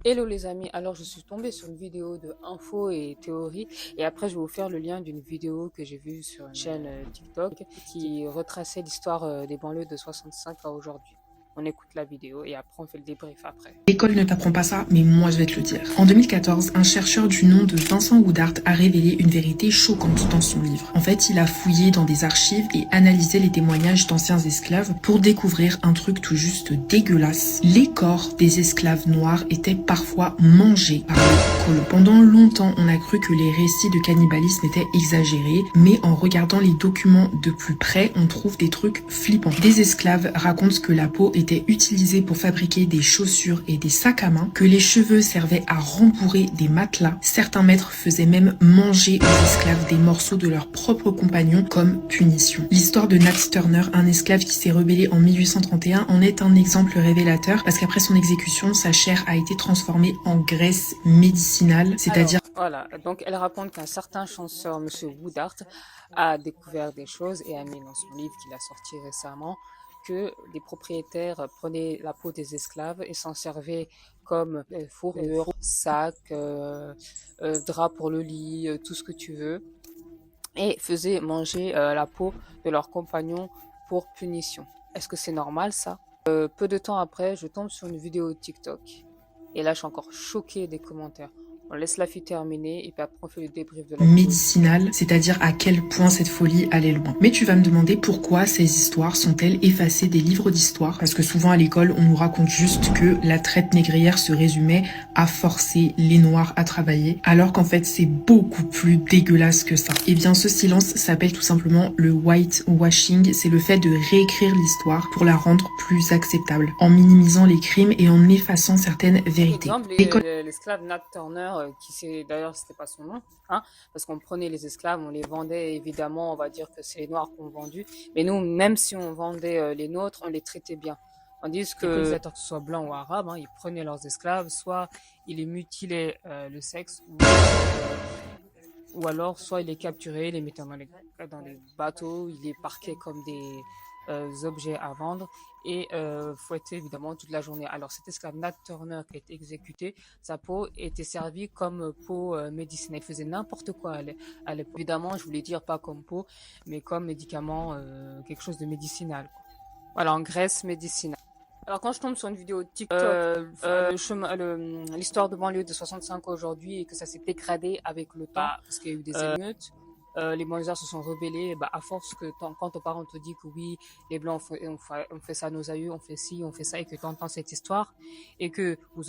Hello les amis, alors je suis tombée sur une vidéo de info et théorie et après je vais vous faire le lien d'une vidéo que j'ai vue sur une chaîne TikTok qui retraçait l'histoire des banlieues de 65 à aujourd'hui. On écoute la vidéo et après on fait le débrief après. L'école ne t'apprend pas ça, mais moi je vais te le dire. En 2014, un chercheur du nom de Vincent Woodard a révélé une vérité choquante dans son livre. En fait, il a fouillé dans des archives et analysé les témoignages d'anciens esclaves pour découvrir un truc tout juste dégueulasse. Les corps des esclaves noirs étaient parfois mangés par les colons. Pendant longtemps, on a cru que les récits de cannibalisme étaient exagérés, mais en regardant les documents de plus près, on trouve des trucs flippants. Des esclaves racontent que la peau était utilisée pour fabriquer des chaussures et des sacs à main, que les cheveux servaient à rembourrer des matelas. Certains maîtres faisaient même manger aux esclaves des morceaux de leurs propres compagnons comme punition. L'histoire de Nat Turner, un esclave qui s'est rebellé en 1831, en est un exemple révélateur parce qu'après son exécution, sa chair a été transformée en graisse médicinale, c'est-à-dire Voilà, donc elle raconte qu'un certain chanceur, Monsieur Woodard, a découvert des choses et a mis dans son livre qu'il a sorti récemment que des propriétaires prenaient la peau des esclaves et s'en servaient comme fourrure, sac, drap pour le lit, tout ce que tu veux, et faisaient manger la peau de leurs compagnons pour punition. Est-ce que c'est normal ça? Peu de temps après, je tombe sur une vidéo TikTok et là je suis encore choquée des commentaires. On laisse la fille terminer et puis après on fait le débrief de la vidéo. médicinale, c'est-à-dire à quel point cette folie allait loin. Mais tu vas me demander pourquoi ces histoires sont-elles effacées des livres d'histoire? Parce que souvent à l'école, on nous raconte juste que la traite négrière se résumait à forcer les noirs à travailler, alors qu'en fait c'est beaucoup plus dégueulasse que ça. Et bien ce silence s'appelle tout simplement le whitewashing, c'est le fait de réécrire l'histoire pour la rendre plus acceptable, en minimisant les crimes et en effaçant certaines vérités. Exemple, l'esclave Nat Turner, d'ailleurs c'était pas son nom, hein, parce qu'on prenait les esclaves, on les vendait évidemment, on va dire que c'est les noirs qu'on vendu, mais nous, même si on vendait les nôtres, on les traitait bien. Tandis que les colonisateurs, que ce soit blancs ou arabes, hein, ils prenaient leurs esclaves, soit ils les mutilaient le sexe, ou alors soit ils les capturaient, les mettaient dans les bateaux, ils les parquaient comme des objets à vendre et fouettaient évidemment toute la journée. Alors cet esclave Nat Turner qui a été exécuté, sa peau était servie comme peau médicinale. Il faisait n'importe quoi à l'époque. Évidemment, je voulais dire pas comme peau, mais comme médicament, quelque chose de médicinal, quoi. Voilà, en Grèce médicinale. Alors quand je tombe sur une vidéo TikTok, l'histoire de banlieue de 65 aujourd'hui et que ça s'est dégradé avec le temps parce qu'il y a eu des émeutes, les banlieusards se sont rebellés, bah, à force que quand ton parent te dit que oui, les blancs on fait ça à nos aïeux, on fait ci, on fait ça et que tu entends cette histoire et que vous